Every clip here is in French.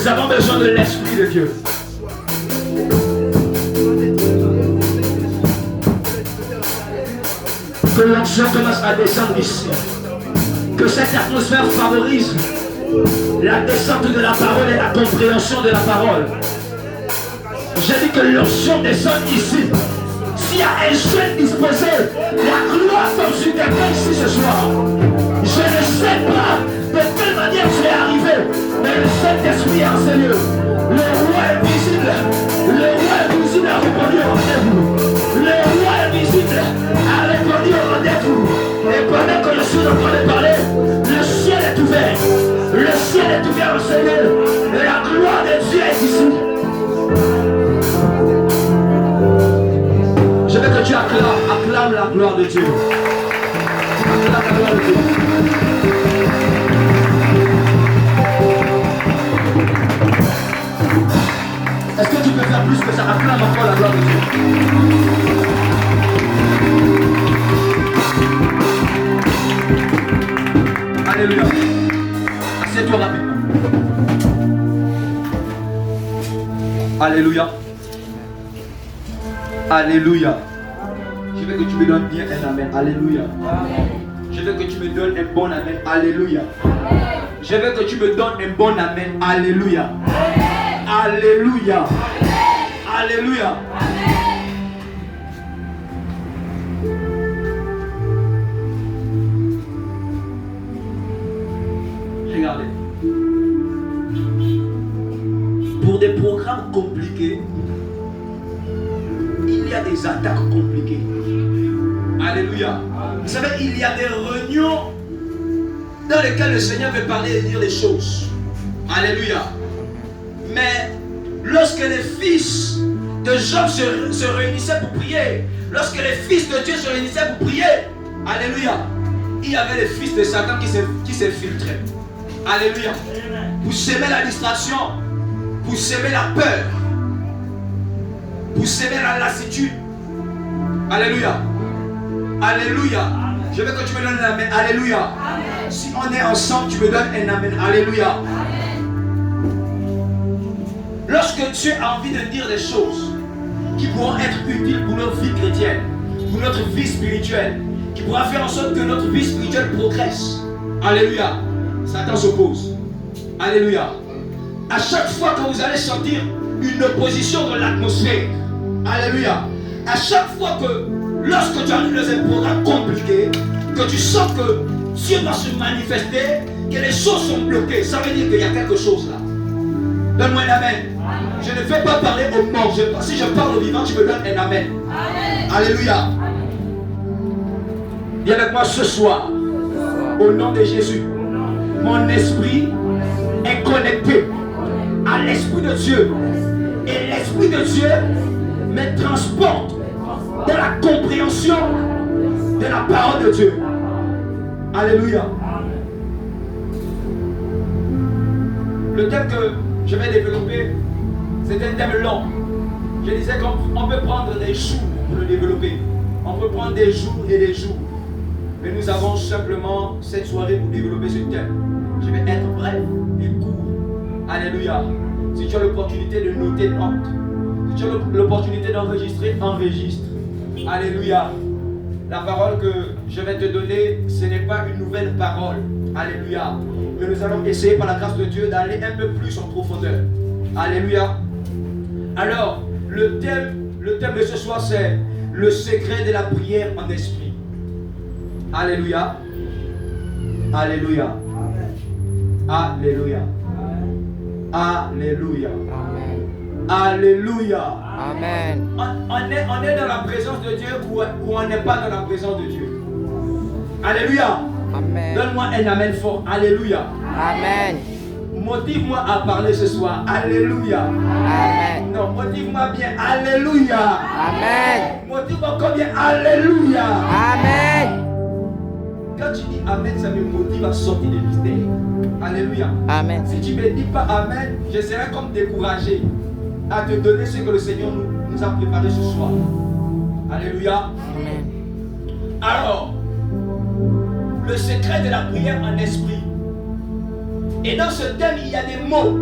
Nous avons besoin de l'Esprit de Dieu. Que l'onction commence à descendre ici. Que cette atmosphère favorise la descente de la parole et la compréhension de la parole. J'ai dit que l'onction descend ici. S'il y a un jeune disposé, la gloire tombe sur quelqu'un ici ce soir. Je ne sais pas de quelle manière c'est arrivé, mais le Saint-Esprit est en ce lieu. Le roi est visible. Le roi est visible a répondu au rendez-vous. Le roi est visible a répondu au rendez-vous. Et pendant que je suis en train de parler, le ciel est ouvert. Le ciel est ouvert en ce lieu. Et la gloire de Dieu est ici. Je veux que tu acclames la gloire de Dieu. Acclame la gloire de Dieu. Est-ce que tu peux faire plus que ça? Acclame encore la gloire de Dieu. Alléluia. Assieds-toi rapidement. Alléluia. Alléluia. Je veux que tu me donnes bien un amen. Alléluia. Je veux que tu me donnes un bon amen. Alléluia. Je veux que tu me donnes un bon amen. Alléluia. Alléluia. Alléluia. Regardez. Pour des programmes compliqués, il y a des attaques compliquées. Alléluia. Vous savez, il y a des réunions dans lesquelles le Seigneur veut parler et dire des choses. Alléluia. Mais lorsque les fils de Job se réunissaient pour prier, lorsque les fils de Dieu se réunissaient pour prier, alléluia, il y avait les fils de Satan qui s'infiltraient. Alléluia. Pour semer la distraction, pour semer la peur, pour semer la lassitude. Alléluia. Alléluia. Je veux que tu me donnes un amen. Alléluia. Amen. Si on est ensemble, tu me donnes un amen. Alléluia. Amen. Lorsque tu as envie de dire des choses qui pourront être utiles pour notre vie chrétienne, pour notre vie spirituelle, qui pourra faire en sorte que notre vie spirituelle progresse. Alléluia. Satan s'oppose. Alléluia. À chaque fois que vous allez sentir une opposition dans l'atmosphère, alléluia. À chaque fois que, lorsque tu arrives dans un programme compliqué, que tu sens que Dieu va se manifester, que les choses sont bloquées, ça veut dire qu'il y a quelque chose là. Donne-moi un amen. Je ne vais pas parler aux morts. Si je parle aux vivants, tu me donnes un amen. Amen. Alléluia. Viens avec moi ce soir. Au nom de Jésus. Mon esprit est connecté à l'Esprit de Dieu. Et l'Esprit de Dieu me transporte dans la compréhension de la parole de Dieu. Alléluia. Le thème que je vais développer, c'est un thème long. Je disais qu'on peut prendre des jours pour le développer. On peut prendre des jours et des jours. Mais nous avons simplement cette soirée pour développer ce thème. Je vais être bref et court. Alléluia. Si tu as l'opportunité de noter, note. Si tu as l'opportunité d'enregistrer, enregistre. Alléluia. La parole que je vais te donner, ce n'est pas une nouvelle parole. Alléluia. Mais nous allons essayer par la grâce de Dieu d'aller un peu plus en profondeur. Alléluia. Alors, le thème de ce soir, c'est le secret de la prière en esprit. Alléluia. Alléluia. Alléluia. Alléluia. Alléluia. Amen. On est dans la présence de Dieu ou on n'est pas dans la présence de Dieu. Alléluia. Amen. Donne-moi un amen fort. Alléluia. Amen. Motive-moi à parler ce soir. Alléluia. Amen. Non, motive-moi bien. Alléluia. Amen. Motive-moi encore bien. Alléluia. Amen. Quand tu dis Amen, ça me motive à sortir des mystères. Alléluia. Amen. Si tu ne me dis pas Amen, je serai comme découragé à te donner ce que le Seigneur nous a préparé ce soir. Alléluia. Amen. Alors, le secret de la prière en esprit. Et dans ce thème, il y a des mots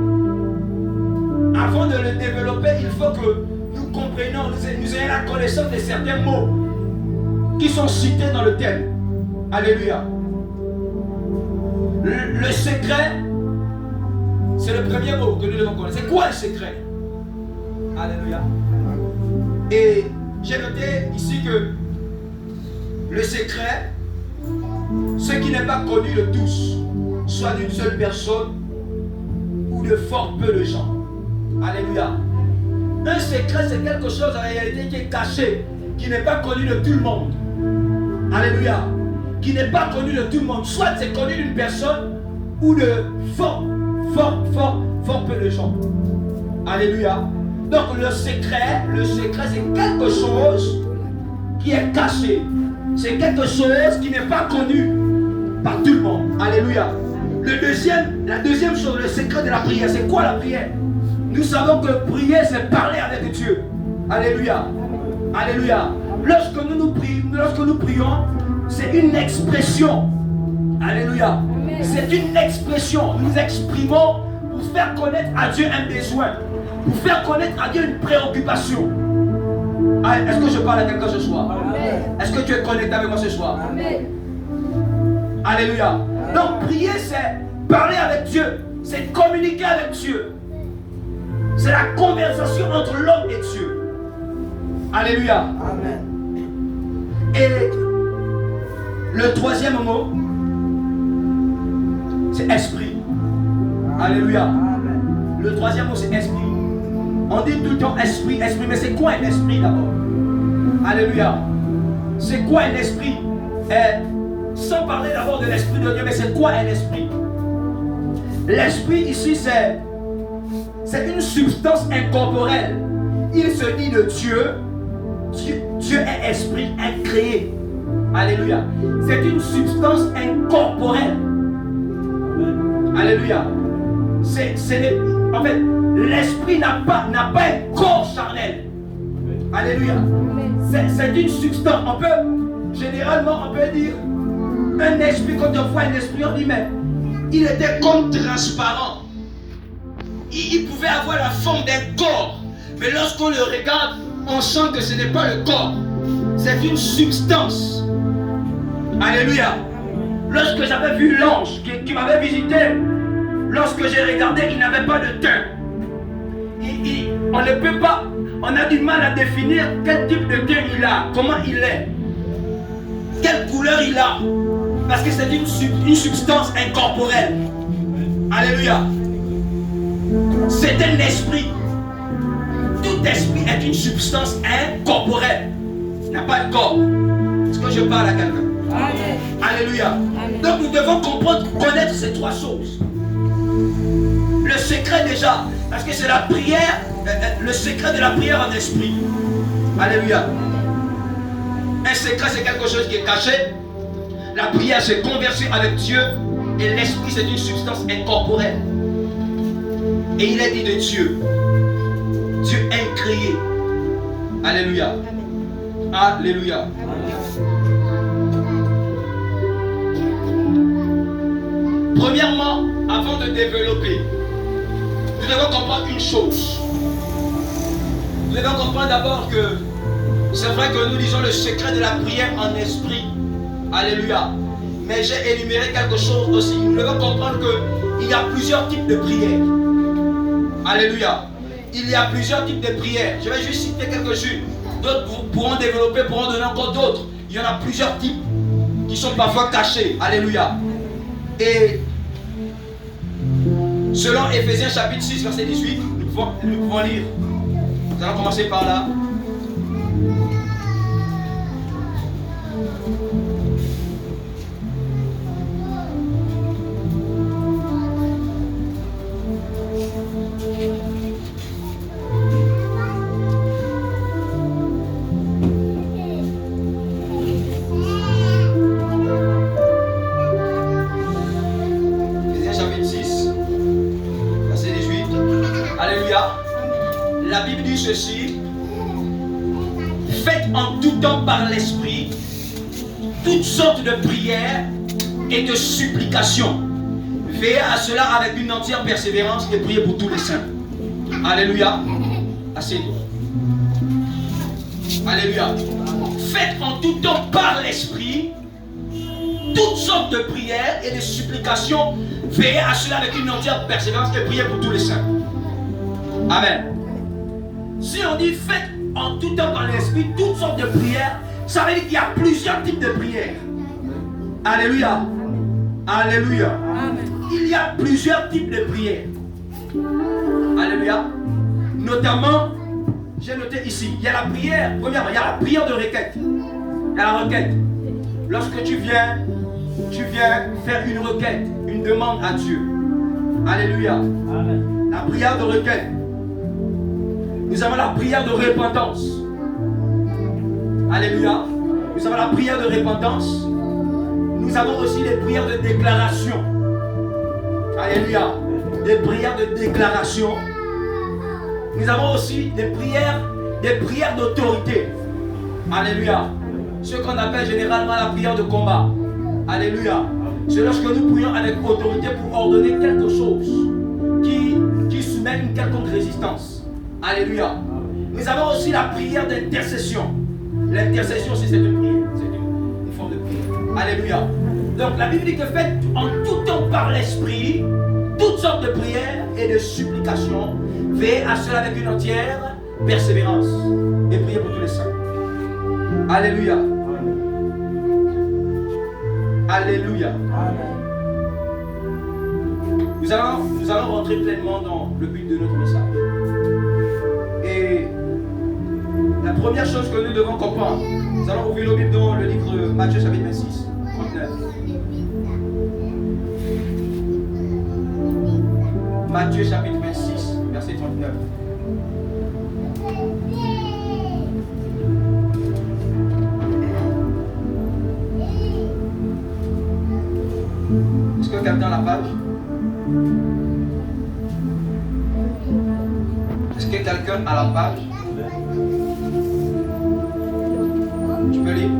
avant de le développer, il faut que nous comprenions, nous ayons la connaissance de certains mots qui sont cités dans le thème. Alléluia. Le secret, c'est le premier mot que nous devons connaître. C'est quoi le secret? Alléluia. Et j'ai noté ici que le secret, ce qui n'est pas connu de tous, soit d'une seule personne ou de fort peu de gens. Alléluia. Un secret, c'est quelque chose en réalité qui est caché, qui n'est pas connu de tout le monde. Alléluia. Qui n'est pas connu de tout le monde. Soit c'est connu d'une personne ou de fort peu de gens. Alléluia. Donc le secret, c'est quelque chose qui est caché. C'est quelque chose qui n'est pas connu par tout le monde. Alléluia. La deuxième chose, le secret de la prière, c'est quoi la prière? Nous savons que prier, c'est parler avec Dieu. Alléluia. Alléluia. Lorsque nous prions, c'est une expression. Alléluia. C'est une expression. Nous exprimons pour faire connaître à Dieu un besoin. Pour faire connaître à Dieu une préoccupation. Est-ce que je parle à quelqu'un ce soir? Est-ce que tu es connecté avec moi ce soir? Amen. Alléluia. Donc prier, c'est parler avec Dieu. C'est communiquer avec Dieu. C'est la conversation entre l'homme et Dieu. Alléluia. Amen. Et le troisième mot, c'est esprit. Alléluia. Amen. Le troisième mot, c'est esprit. On dit tout le temps esprit, mais c'est quoi un esprit d'abord? Alléluia. C'est quoi un esprit? Sans parler d'abord de l'esprit de Dieu, mais c'est quoi un esprit? L'esprit ici, c'est une substance incorporelle. Il se dit de Dieu. Dieu est esprit incréé. Alléluia. C'est une substance incorporelle. Alléluia. En fait, l'esprit n'a pas un corps charnel. Alléluia. C'est une substance. Généralement, on peut dire un esprit. Quand on voit un esprit, on dit mais il était comme transparent. Il pouvait avoir la forme d'un corps. Mais lorsqu'on le regarde, on sent que ce n'est pas le corps. C'est une substance. Alléluia. Lorsque j'avais vu l'ange qui m'avait visité, lorsque j'ai regardé, il n'avait pas de teint. On ne peut pas, on a du mal à définir quel type de teint il a, comment il est, quelle couleur il a, parce que c'est une substance incorporelle. Alléluia. C'est un esprit. Tout esprit est une substance incorporelle. Il n'a pas de corps. Est-ce que je parle à quelqu'un? Amen. Alléluia. Amen. Donc nous devons connaître ces trois choses. Le secret déjà, parce que c'est la prière, le secret de la prière en esprit. Alléluia. Un secret, c'est quelque chose qui est caché. La prière, c'est converser avec Dieu. Et l'esprit, c'est une substance incorporelle. Et il est dit de Dieu. Dieu incréé. Alléluia. Alléluia. Premièrement, avant de développer, nous devons comprendre une chose. Nous devons comprendre d'abord que c'est vrai que nous lisons le secret de la prière en esprit. Alléluia. Mais j'ai énuméré quelque chose aussi. Nous devons comprendre qu'il y a plusieurs types de prières. Alléluia. Il y a plusieurs types de prières. Je vais juste citer quelques-unes. D'autres pourront développer, pourront donner encore d'autres. Il y en a plusieurs types qui sont parfois cachés. Alléluia. Et selon Ephésiens chapitre 6, verset 18, nous pouvons lire. Nous allons commencer par là. La Bible dit ceci: faites en tout temps par l'esprit toutes sortes de prières et de supplications. Veillez à cela avec une entière persévérance et priez pour tous les saints. Alléluia. Asseyez-vous. Alléluia. Faites en tout temps par l'Esprit toutes sortes de prières et de supplications. Veillez à cela avec une entière persévérance et priez pour tous les saints. Amen. Si on dit faites en tout temps par l'Esprit toutes sortes de prières, ça veut dire qu'il y a plusieurs types de prières. Alléluia. Alléluia. Il y a plusieurs types de prières. Alléluia. Notamment, j'ai noté ici, il y a la prière, premièrement, il y a la prière de requête. Il y a la requête. Lorsque tu viens faire une requête, une demande à Dieu. Alléluia. Amen. La prière de requête. Nous avons la prière de repentance. Alléluia. Nous avons la prière de repentance. Nous avons aussi les prières de déclaration. Alléluia. Des prières de déclaration. Nous avons aussi des prières d'autorité. Alléluia. Ce qu'on appelle généralement la prière de combat. Alléluia. C'est lorsque nous prions avec autorité pour ordonner quelque chose qui soumet une quelconque résistance. Alléluia. Nous avons aussi la prière d'intercession. L'intercession, c'est cette prière. C'est une forme de prière. Alléluia. Donc la Bible dit que faites en tout temps par l'Esprit toutes sortes de prières et de supplications. Veillez à cela avec une entière persévérance. Et priez pour tous les saints. Alléluia. Alléluia. Nous allons rentrer pleinement dans le but de notre message. Et la première chose que nous devons comprendre, nous allons ouvrir nos Bibles dans le livre de Matthieu chapitre 26, 39. Matthieu chapitre 26, verset 39. Est-ce que quelqu'un a la page? Est-ce que quelqu'un a la page? Tu peux lire?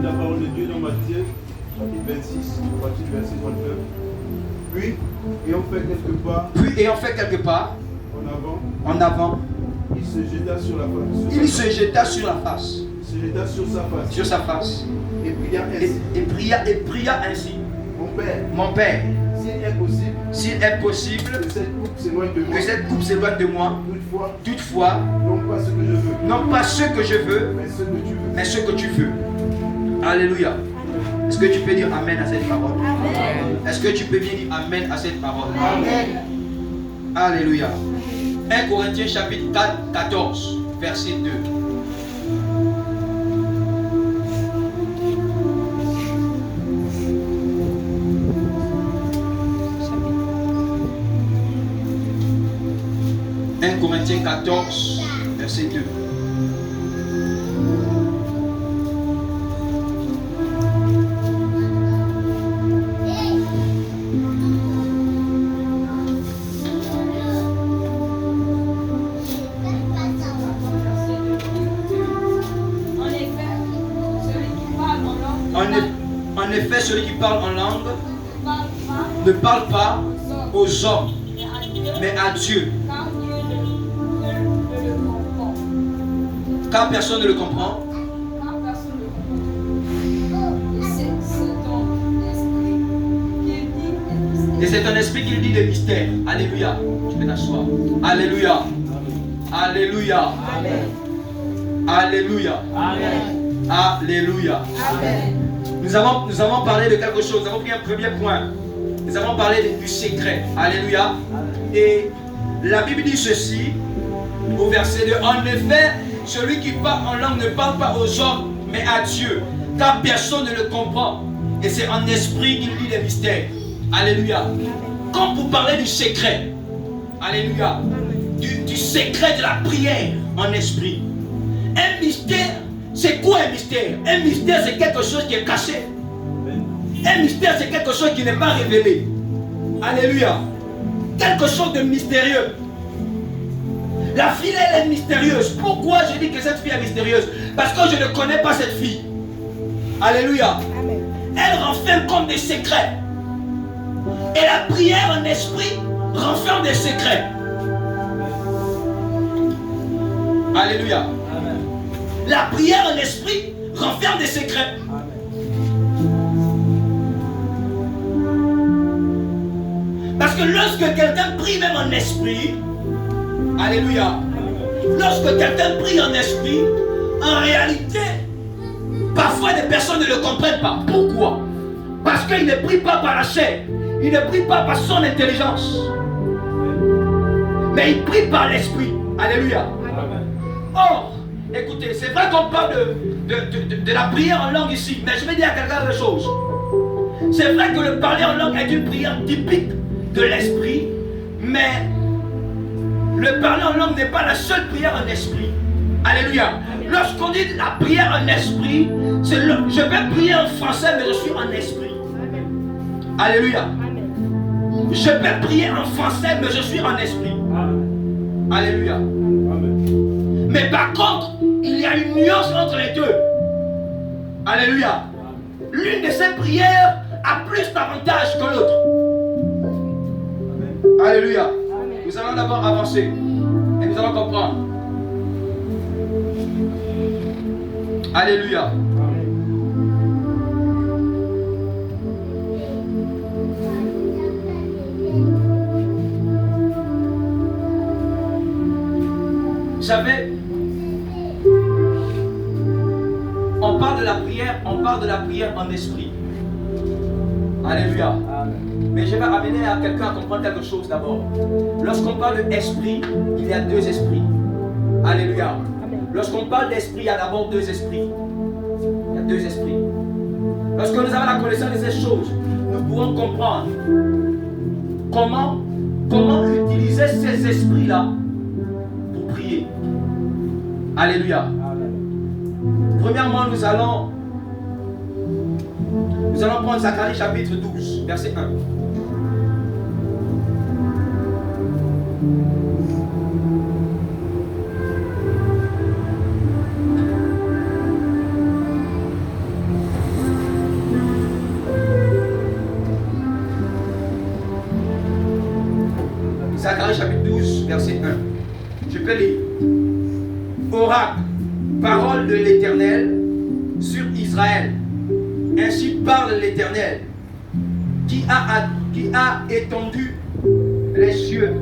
La parole de Dieu dans Matthieu, chapitre 26, chapitre verset 39. Puis, ayant fait quelques pas en avant, il se jeta sur la face. Il se jeta sur la face. Il se jeta sur sa face. Et pria ainsi. Et pria ainsi. Mon Père, s'il est possible, que cette coupe s'éloigne de moi. Toutefois, non pas ce que je veux, mais ce que tu veux. Alléluia. Est-ce que tu peux dire Amen à cette parole? Amen. Est-ce que tu peux bien dire Amen à cette parole? Amen. Alléluia. 1 Corinthiens chapitre 4, 14, verset 2. Corinthiens 14, verset 2. En effet, celui qui parle en langue ne parle pas aux hommes, mais à Dieu. Car personne ne le comprend. Et c'est un esprit qui lui dit des mystères. Alléluia. Tu peux t'asseoir. Alléluia. Alléluia. Amen. Alléluia. Amen. Alléluia. Amen. Nous avons parlé de quelque chose. Nous avons pris un premier point. Nous avons parlé du secret. Alléluia. Et la Bible dit ceci au verset 2. En effet, celui qui parle en langue ne parle pas aux hommes, mais à Dieu, car personne ne le comprend. Et c'est en esprit qu'il lit les mystères. Alléluia. Comme pour parler du secret. Alléluia. Du secret de la prière en esprit. Un mystère, c'est quoi un mystère? Un mystère, c'est quelque chose qui est caché. Un mystère, c'est quelque chose qui n'est pas révélé. Alléluia. Quelque chose de mystérieux. La fille, elle est mystérieuse. Pourquoi je dis que cette fille est mystérieuse? Parce que je ne connais pas cette fille. Alléluia. Amen. Elle renferme comme des secrets. Et la prière en esprit renferme des secrets. Alléluia. Amen. La prière en esprit renferme des secrets. Parce que lorsque quelqu'un prie même en esprit, alléluia, lorsque quelqu'un prie en esprit, en réalité, parfois des personnes ne le comprennent pas. Pourquoi? Parce qu'il ne prie pas par la chair, il ne prie pas par son intelligence, mais il prie par l'esprit. Alléluia. Or, écoutez, c'est vrai qu'on parle de la prière en langue ici, mais je vais dire à quelqu'un une chose. C'est vrai que le parler en langue est une prière typique de l'esprit, mais le parler en langue n'est pas la seule prière en esprit. Alléluia. Lorsqu'on dit la prière en esprit, c'est je vais prier en français, mais je suis en esprit. Alléluia. Je vais prier en français, mais je suis en esprit. Alléluia. Mais par contre, il y a une nuance entre les deux. Alléluia. L'une de ces prières a plus d'avantages que l'autre. Alléluia. Nous allons d'abord avancer et nous allons comprendre. Alléluia. Vous savez, on parle de la prière en esprit. Alléluia. Mais je vais amener à quelqu'un à comprendre quelque chose d'abord. Lorsqu'on parle d'esprit, il y a deux esprits. Alléluia. Lorsqu'on parle d'esprit, il y a d'abord deux esprits. Il y a deux esprits. Lorsque nous avons la connaissance de ces choses, nous pouvons comprendre comment utiliser ces esprits-là pour prier. Alléluia. Premièrement, nous allons prendre Zacharie chapitre 12, verset 1. Zacharie chapitre 12, verset 1. Je peux lire. Oracle, parole de l'Éternel sur Israël. Ainsi parle l'Éternel, qui a étendu les cieux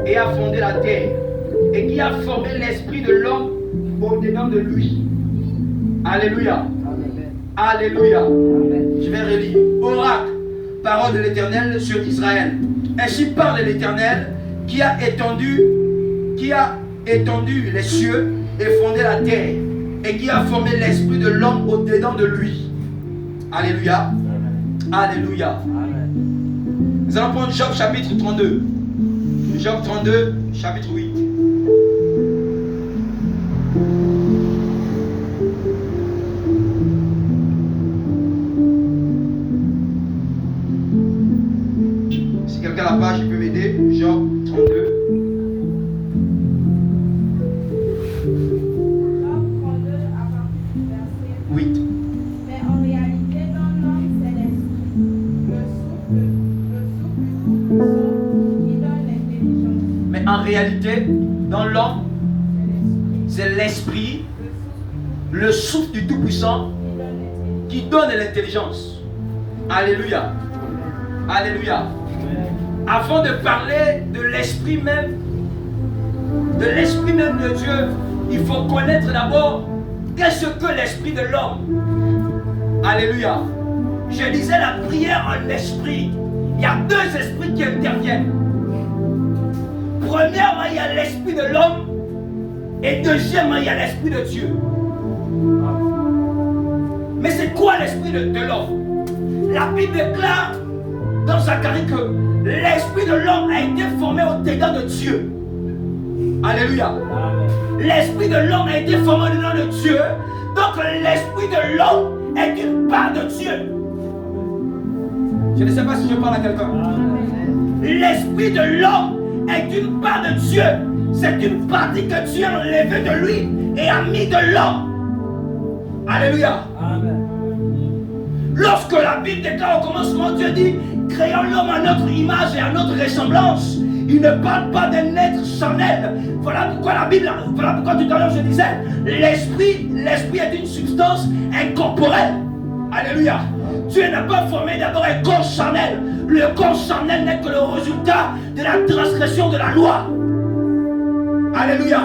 et a fondé la terre, et qui a formé l'esprit de l'homme au-dedans de lui. Alléluia. Alléluia. Je vais relire. Oracle, parole de l'Éternel sur Israël. Ainsi parle l'Éternel, qui a étendu les cieux et fondé la terre, et qui a formé l'esprit de l'homme au-dedans de lui. Alléluia. Alléluia. Nous allons prendre Job chapitre 32. Job 32, chapitre 8. Si quelqu'un n'a pas, je peux m'aider. Job 32. En réalité, dans l'homme, c'est l'esprit, le souffle du Tout-Puissant qui donne l'intelligence. Alléluia. Alléluia. Avant de parler de l'esprit même de Dieu, il faut connaître d'abord qu'est-ce que l'esprit de l'homme. Alléluia. Je disais la prière en esprit. Il y a deux esprits qui interviennent. Premièrement, il y a l'esprit de l'homme, et deuxièmement, il y a l'esprit de Dieu. Mais c'est quoi l'esprit de l'homme? La Bible déclare dans Zacharie que l'esprit de l'homme a été formé au-dedans de Dieu. Alléluia. L'esprit de l'homme a été formé au-dedans de Dieu. Donc l'esprit de l'homme est une part de Dieu. Je ne sais pas si je parle à quelqu'un. L'esprit de l'homme est une part de Dieu. C'est une partie que Dieu a enlevée de lui et a mis de l'homme. Alléluia. Amen. Lorsque la Bible déclare au commencement, Dieu dit créons l'homme à notre image et à notre ressemblance. Il ne parle pas d'un être charnel. Voilà pourquoi la Bible, voilà pourquoi tout à l'heure je disais, l'esprit est une substance incorporelle. Alléluia. Dieu n'a pas formé d'abord un corps charnel. Le corps charnel n'est que le résultat de la transgression de la loi. Alléluia.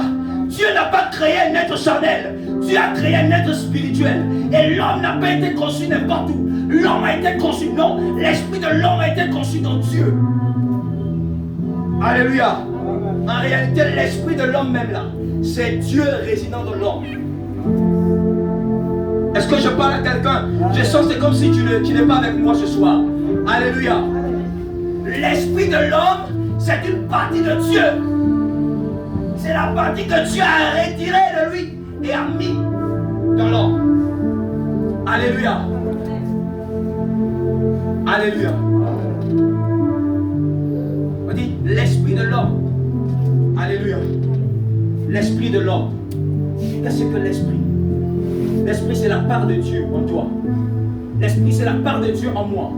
Dieu n'a pas créé un être charnel. Dieu a créé un être spirituel. Et l'homme n'a pas été conçu n'importe où. L'homme a été conçu, non. L'esprit de l'homme a été conçu dans Dieu. Alléluia. En réalité, l'esprit de l'homme même là, c'est Dieu résidant dans l'homme. Est-ce que je parle à quelqu'un? Je sens que c'est comme si tu n'es pas avec moi ce soir. Alléluia. L'esprit de l'homme, c'est une partie de Dieu. C'est la partie que Dieu a retirée de lui et a mis dans l'homme. Alléluia. Alléluia. On dit l'esprit de l'homme. Alléluia. L'esprit de l'homme. Qu'est-ce que l'esprit? L'esprit, c'est la part de Dieu en toi. L'esprit, c'est la part de Dieu en moi.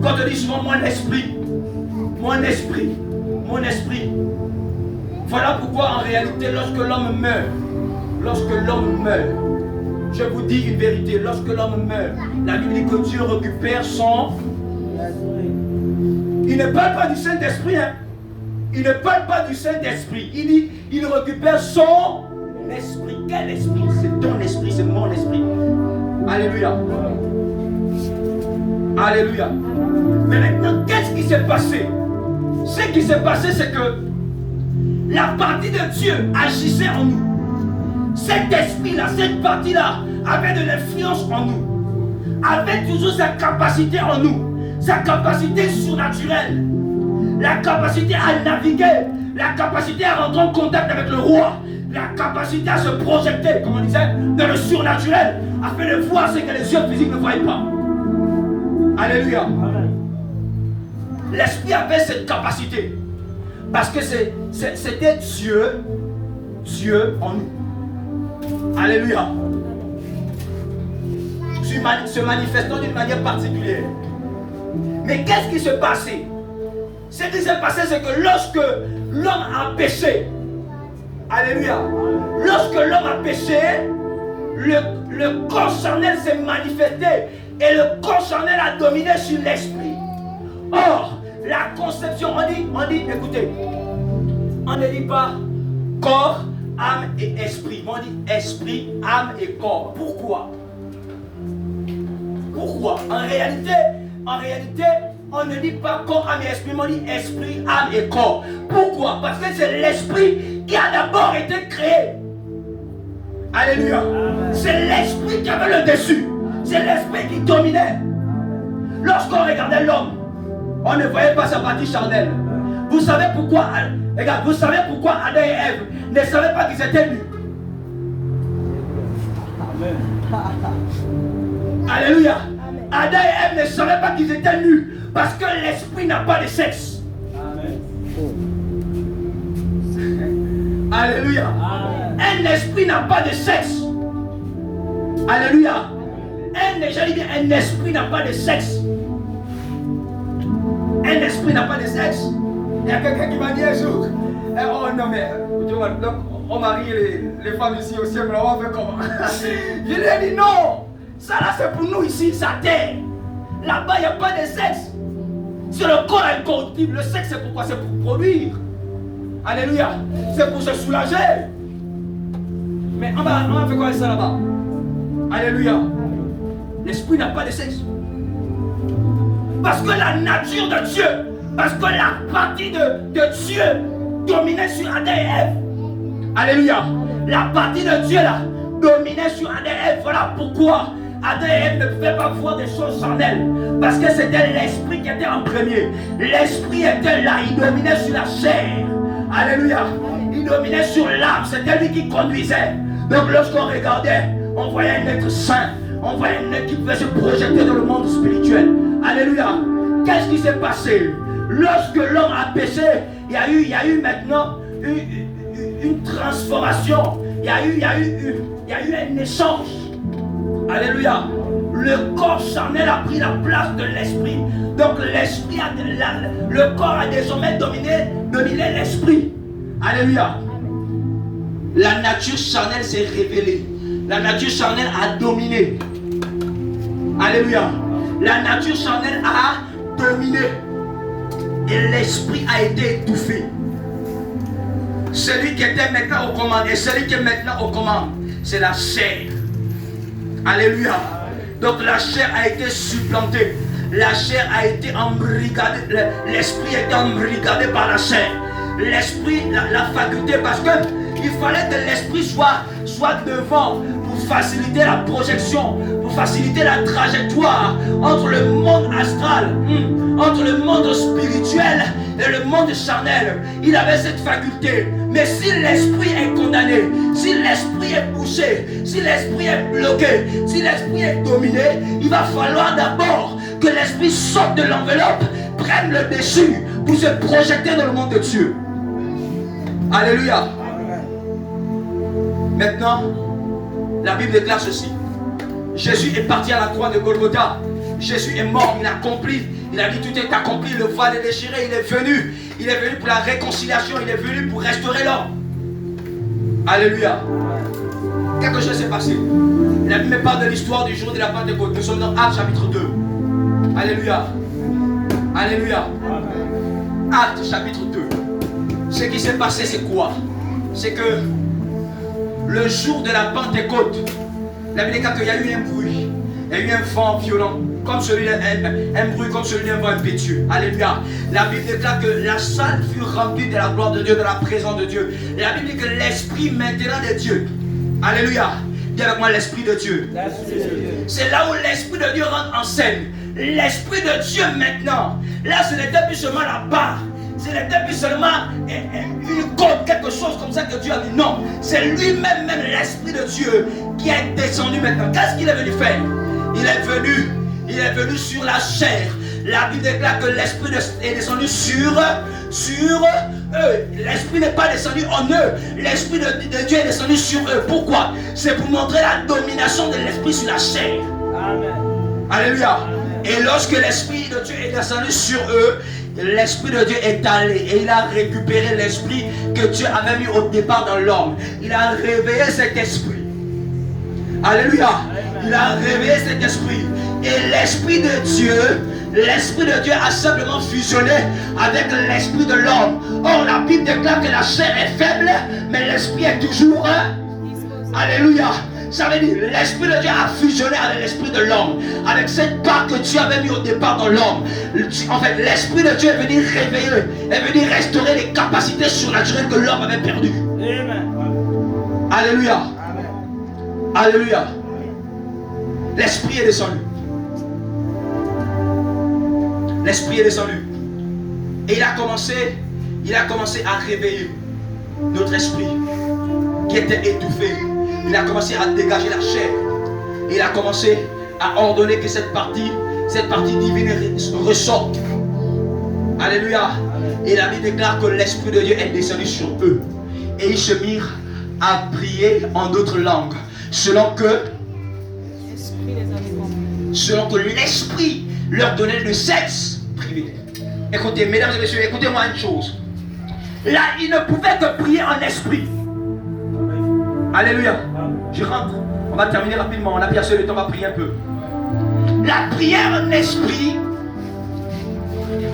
Quand on dit souvent mon esprit, mon esprit, mon esprit. Voilà pourquoi en réalité, lorsque l'homme meurt, je vous dis une vérité, lorsque l'homme meurt, la Bible dit que Dieu récupère son... Il ne parle pas du Saint-Esprit, hein. Il ne parle pas du Saint-Esprit. Il dit, il récupère son esprit. Quel esprit? C'est ton esprit, c'est mon esprit. Alléluia. Alléluia. Mais maintenant, qu'est-ce qui s'est passé? Ce qui s'est passé, c'est que la partie de Dieu agissait en nous. Cet esprit-là, cette partie-là, avait de l'influence en nous. Avait toujours sa capacité en nous. Sa capacité surnaturelle. La capacité à naviguer. La capacité à rentrer en contact avec le roi. La capacité à se projeter, comme on disait, dans le surnaturel. Afin de voir ce que les yeux physiques ne voient pas. Alléluia. L'esprit avait cette capacité. Parce que c'était Dieu en nous. Alléluia. Se manifestant d'une manière particulière. Mais qu'est-ce qui s'est passé? Ce qui s'est passé, c'est que lorsque l'homme a péché, alléluia, lorsque l'homme a péché, le corps charnel s'est manifesté et le corps charnel a dominé sur l'esprit. Or, la conception, on dit, écoutez, on ne dit pas corps, âme et esprit, mais on dit esprit, âme et corps. Pourquoi? Pourquoi? En réalité, on ne dit pas corps, âme et esprit, mais on dit esprit, âme et corps. Pourquoi? Parce que c'est l'esprit qui a d'abord été créé. Alléluia. C'est l'esprit qui avait le dessus. C'est l'esprit qui dominait. Lorsqu'on regardait l'homme, on ne voyait pas sa partie charnelle. Vous savez pourquoi, regarde, vous savez pourquoi Adam et Ève ne savaient pas qu'ils étaient nus? Amen. Alléluia. Adam et Ève ne savaient pas qu'ils étaient nus parce que l'esprit n'a pas de sexe. Amen. Alléluia. Amen. Un esprit n'a pas de sexe. Alléluia. Un esprit n'a pas de sexe. Un esprit n'a pas de sexe. Il y a quelqu'un qui m'a dit un jour, oh non mais, donc on marie les femmes ici au ciel, mais on va faire comment? Je lui ai dit non, ça là c'est pour nous ici, ça terre. Là-bas il n'y a pas de sexe. C'est le corps incorruptible. Le sexe c'est pourquoi? C'est pour produire. Alléluia. C'est pour se soulager. Mais on va faire quoi ça là-bas? Alléluia. L'esprit n'a pas de sexe. Parce que la nature de Dieu, parce que la partie de Dieu dominait sur Adam et Ève. Alléluia. La partie de Dieu là dominait sur Adam et Ève. Voilà pourquoi Adam et Ève ne pouvaient pas voir des choses charnelles. Parce que c'était l'esprit qui était en premier. L'esprit était là, il dominait sur la chair. Alléluia. Il dominait sur l'âme, c'était lui qui conduisait. Donc lorsqu'on regardait, on voyait un être saint. On voyait un être qui pouvait se projeter dans le monde spirituel. Alléluia. Qu'est-ce qui s'est passé? Lorsque l'homme a péché, il y a eu maintenant une transformation. Il y a eu un échange. Alléluia. le corps charnel a pris la place de l'esprit. Donc l'esprit le corps a désormais dominé l'esprit. Alléluia. La nature charnelle s'est révélée. La nature charnelle a dominé. Alléluia. La nature charnelle a dominé. Et l'esprit a été étouffé. Celui qui était maintenant aux commandes et celui qui est maintenant aux commandes, c'est la chair. Alléluia. Donc la chair a été supplantée. La chair a été embrigadée. L'esprit a été embrigadé par la chair. L'esprit, la faculté, parce que il fallait que l'esprit soit devant pour faciliter la projection, pour faciliter la trajectoire entre le monde astral, entre le monde spirituel et le monde charnel. Il avait cette faculté. Mais si l'esprit est condamné, si l'esprit est poussé, si l'esprit est bloqué, si l'esprit est dominé, il va falloir d'abord que l'esprit sorte de l'enveloppe, prenne le dessus pour se projeter dans le monde de Dieu. Alléluia. Maintenant, la Bible déclare ceci. Jésus est parti à la croix de Golgotha. Jésus est mort, il a accompli. Il a dit tout est accompli, le voile est déchiré. Il est venu pour la réconciliation. Il est venu pour restaurer l'homme. Alléluia. Quelque chose s'est passé. La Bible me parle de l'histoire du jour de la Pentecôte. Nous sommes dans Actes chapitre 2. Alléluia. Alléluia. Actes chapitre 2. Ce qui s'est passé, c'est quoi? C'est que le jour de la Pentecôte, la Bible déclare qu'il y a eu un bruit. Il y a eu un vent violent, comme celui un bruit comme celui d'un vent impétueux. Alléluia. La Bible déclare que la salle fut remplie de la gloire de Dieu, de la présence de Dieu. La Bible dit que l'esprit maintenant de Dieu. Alléluia. Dis avec moi l'esprit de Dieu. C'est là où l'esprit de Dieu rentre en scène. L'esprit de Dieu maintenant. Là, ce n'était plus seulement la barre. Ce n'était plus seulement une côte, quelque chose comme ça que Dieu a dit. Non, c'est lui-même, même l'esprit de Dieu qui est descendu maintenant. Qu'est-ce qu'il est venu faire? Il est venu sur la chair. La Bible déclare que l'esprit est descendu sur eux. L'esprit n'est pas descendu en eux. L'esprit de Dieu est descendu sur eux. Pourquoi? C'est pour montrer la domination de l'esprit sur la chair. Amen. Alléluia. Et lorsque l'esprit de Dieu est descendu sur eux, l'esprit de Dieu est allé et il a récupéré l'esprit que Dieu avait mis au départ dans l'homme. Il a réveillé cet esprit. Alléluia. Il a réveillé cet esprit. Et l'esprit de Dieu a simplement fusionné avec l'esprit de l'homme. Or, la Bible déclare que la chair est faible, mais l'esprit est toujours. Alléluia. Ça veut dire l'esprit de Dieu a fusionné avec l'esprit de l'homme, avec cette part que Dieu avait mis au départ dans l'homme. En fait, l'esprit de Dieu est venu réveiller, est venu restaurer les capacités surnaturelles que l'homme avait perdues. Amen. Alléluia. Amen. Alléluia. L'esprit est descendu. L'esprit est descendu. Et il a commencé à réveiller notre esprit qui était étouffé. Il a commencé à dégager la chair. Il a commencé à ordonner que cette partie divine ressorte. Alléluia. Et la Bible déclare que l'esprit de Dieu est descendu sur eux. Et ils se mirent à prier en d'autres langues. Selon que l'esprit leur donnait le sexe privé. Écoutez, mesdames et messieurs, écoutez-moi une chose. Là, ils ne pouvaient que prier en esprit. Alléluia. Je rentre. On va terminer rapidement. On a bien assez le temps, on va prier un peu. La prière en esprit,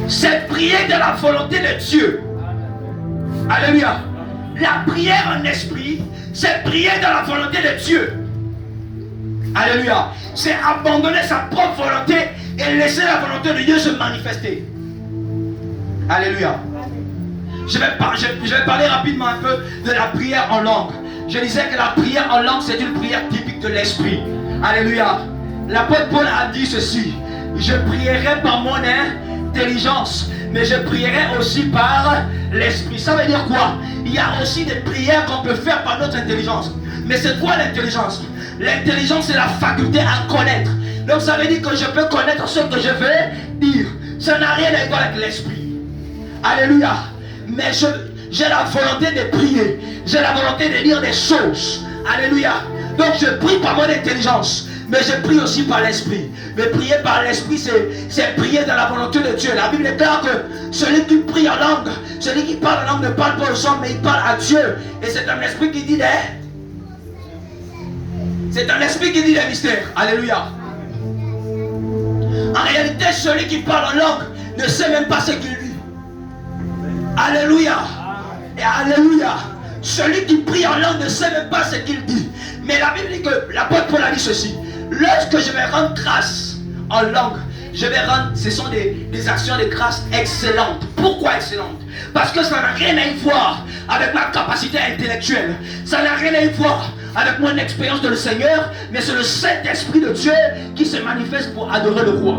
c'est prier de la volonté de Dieu. Alléluia. La prière en esprit, c'est prier de la volonté de Dieu. Alléluia. C'est abandonner sa propre volonté et laisser la volonté de Dieu se manifester. Alléluia. Je vais parler rapidement un peu de la prière en langue. Je disais que la prière en langue, c'est une prière typique de l'esprit. Alléluia. L'apôtre Paul a dit ceci: je prierai par mon intelligence, mais je prierai aussi par l'esprit. Ça veut dire quoi? Il y a aussi des prières qu'on peut faire par notre intelligence. Mais c'est quoi l'intelligence? L'intelligence, c'est la faculté à connaître. Donc ça veut dire que je peux connaître ce que je vais dire. Ça n'a rien à voir avec l'esprit. Alléluia. Mais j'ai la volonté de prier. J'ai la volonté de dire des choses. Alléluia. Donc je prie par mon intelligence. Mais je prie aussi par l'esprit. Mais prier par l'esprit, c'est prier dans la volonté de Dieu. La Bible déclare que celui qui prie en langue, celui qui parle en langue ne parle pas aux hommes, mais il parle à Dieu. Et c'est un esprit qui dit des... C'est un esprit qui dit des mystères. Alléluia. En réalité, celui qui parle en langue ne sait même pas ce qu'il dit. Alléluia. Et alléluia. Celui qui prie en langue ne sait même pas ce qu'il dit. Mais la Bible dit que l'apôtre Paul a dit ceci. Lorsque je vais rendre grâce en langue, je vais rendre, ce sont des actions de grâce excellentes. Pourquoi excellentes? Parce que ça n'a rien à y voir avec ma capacité intellectuelle. Ça n'a rien à y voir avec mon expérience de le Seigneur, mais c'est le Saint-Esprit de Dieu qui se manifeste pour adorer le roi.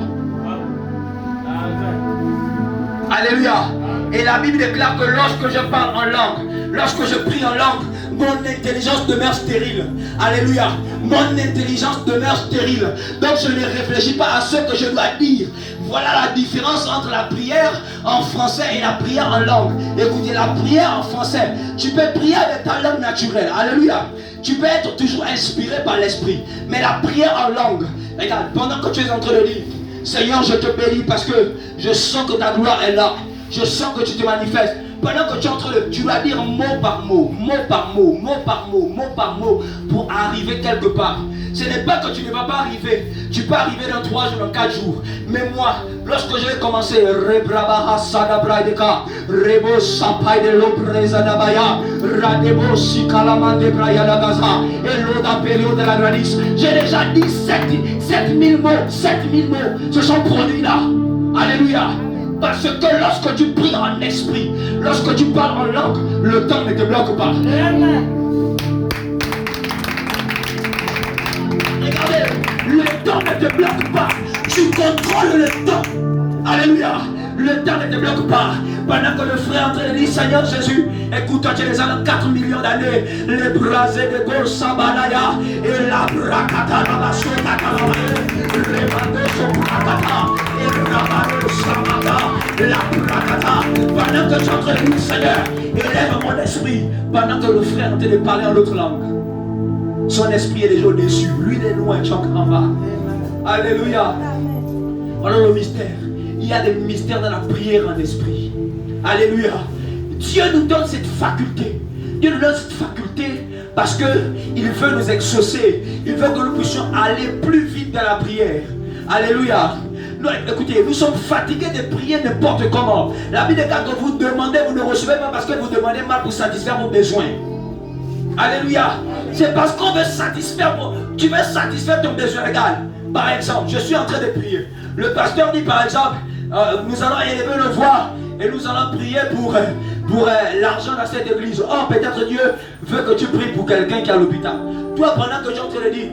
Alléluia. Et la Bible déclare que lorsque je parle en langue, lorsque je prie en langue, mon intelligence demeure stérile. Alléluia. Mon intelligence demeure stérile. Donc je ne réfléchis pas à ce que je dois dire. Voilà la différence entre la prière en français et la prière en langue. Écoutez, la prière en français, tu peux prier avec ta langue naturelle. Alléluia. Tu peux être toujours inspiré par l'esprit. Mais la prière en langue, regarde, pendant que tu es en train de dire, Seigneur, je te bénis parce que je sens que ta gloire est là. Je sens que tu te manifestes. Pendant que tu es en train de... Tu vas dire mot par mot, mot par mot, mot par mot, mot par mot, pour arriver quelque part. Ce n'est pas que tu ne vas pas arriver. Tu peux arriver dans 3 jours, dans 4 jours. Mais moi, lorsque je vais commencer, Rebrabaha Sadabraideka, Rebo Sapai de Lobreza Dabaya, Radebo Sikalama de Brayadagaza, et l'autre période de la granisse. J'ai déjà dit 7000 mots, 7000 mots se sont produits là. Alléluia. Parce que lorsque tu pries en esprit, lorsque tu parles en langue, le temps ne te bloque pas. Regardez, le temps ne te bloque pas. Tu contrôles le temps. Alléluia. Le temps ne te bloque pas. Pendant que le frère est en train de dire, Seigneur Jésus, écoute, toi tu es déjà dans 4 millions d'années. Les brasés de Gol Sabalaya et la Brakata, la Basota, les Bandeaux Brakata et le Rabano Samada, la Brakata. Pendant que tu es en train de dire, Seigneur, élève mon esprit. Pendant que le frère est en train de parler en autre langue, son esprit est déjà au-dessus. Lui, il est loin, tu es en bas. Alléluia. Voilà le mystère. Il y a des mystères dans la prière en esprit. Alléluia. Dieu nous donne cette faculté. Dieu nous donne cette faculté parce qu'il veut nous exaucer. Il veut que nous puissions aller plus vite dans la prière. Alléluia. Nous, écoutez, nous sommes fatigués de prier n'importe comment. La Bible dit que vous demandez, vous ne recevez pas parce que vous demandez mal pour satisfaire vos besoins. Alléluia. C'est parce qu'on veut satisfaire. Tu veux satisfaire ton besoin. Regarde. Par exemple, je suis en train de prier. Le pasteur dit par exemple, nous allons élever le voix et nous allons prier pour l'argent dans cette église. Oh, peut-être Dieu veut que tu pries pour quelqu'un qui est à l'hôpital. Toi, pendant que j'ai en train de dire,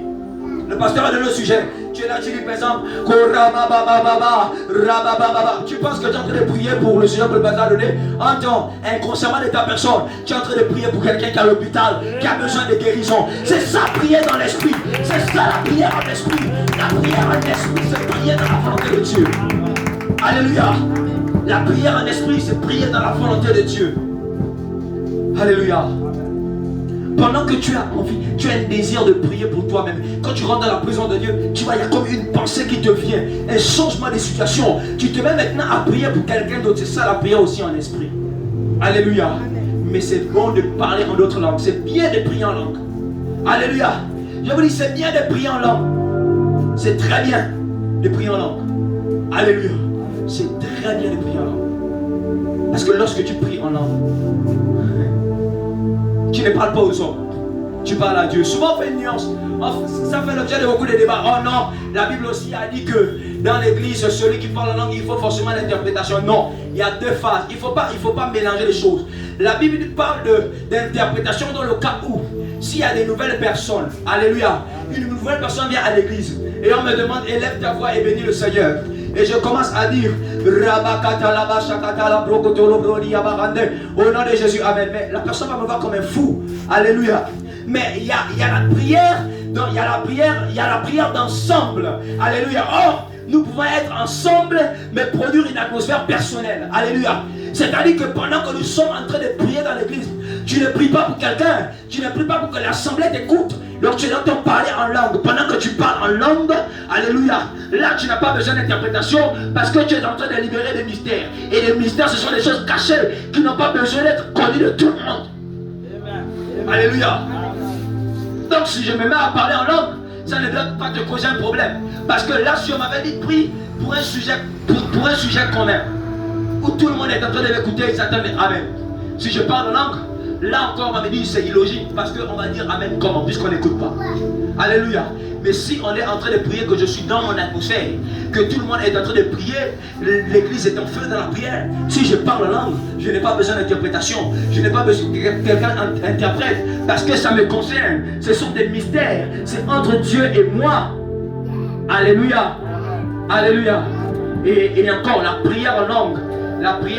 le pasteur a donné le sujet. Tu es là, tu dis par exemple, tu penses que tu es en train de prier pour le sujet que le pasteur a donné. Entends, inconsciemment de ta personne, tu es en train de prier pour quelqu'un qui est à l'hôpital, qui a besoin de guérison. C'est ça, prier dans l'esprit. C'est ça, la prière en esprit. La prière en esprit, c'est prier dans la volonté de Dieu. Alléluia. La prière en esprit, c'est prier dans la volonté de Dieu. Alléluia. Pendant que tu as envie, tu as un désir de prier pour toi-même. Quand tu rentres dans la présence de Dieu, tu vois, il y a comme une pensée qui te vient. Un changement de situation. Tu te mets maintenant à prier pour quelqu'un d'autre. C'est ça la prière aussi en esprit. Alléluia. Mais c'est bon de parler en d'autres langues. C'est bien de prier en langue. Alléluia. Je vous dis, c'est bien de prier en langue. C'est très bien de prier en langue. Alléluia. C'est très bien de prier en langue. Parce que lorsque tu pries en langue, tu ne parles pas aux hommes, tu parles à Dieu. Souvent on fait une nuance. Ça fait l'objet de beaucoup de débats. Oh non, la Bible aussi a dit que dans l'église, celui qui parle en langue, il faut forcément l'interprétation. Non, il y a 2 phases. Il ne faut pas mélanger les choses. La Bible parle d'interprétation dans le cas où, s'il y a des nouvelles personnes, alléluia, une nouvelle personne vient à l'église et on me demande, élève ta voix et bénis le Seigneur. Et je commence à dire au nom de Jésus, amen. Mais la personne va me voir comme un fou. Alléluia. Mais il y a la prière, il y a la prière d'ensemble. Alléluia. Or, nous pouvons être ensemble, mais produire une atmosphère personnelle. Alléluia. C'est-à-dire que pendant que nous sommes en train de prier dans l'église, tu ne pries pas pour quelqu'un, tu ne pries pas pour que l'assemblée t'écoute. Donc tu entends parler en langue. Pendant que tu parles en langue, alléluia, là tu n'as pas besoin d'interprétation parce que tu es en train de libérer des mystères. Et les mystères, ce sont des choses cachées qui n'ont pas besoin d'être connues de tout le monde. Alléluia. Donc si je me mets à parler en langue, ça ne doit pas te causer un problème. Parce que là, si on m'avait dit prie pour un sujet, pour un sujet quand même, où tout le monde est en train de m'écouter, ils s'attendent amen. Si je parle en langue, là encore on m'avait dit c'est illogique parce qu'on va dire amen comment, puisqu'on n'écoute pas. Alléluia. Mais si on est en train de prier, que je suis dans mon atmosphère, que tout le monde est en train de prier, l'église est en feu dans la prière. Si je parle en langue, je n'ai pas besoin d'interprétation. Je n'ai pas besoin que quelqu'un interprète parce que ça me concerne. Ce sont des mystères. C'est entre Dieu et moi. Alléluia. Alléluia. Et encore, la prière en langue. La prière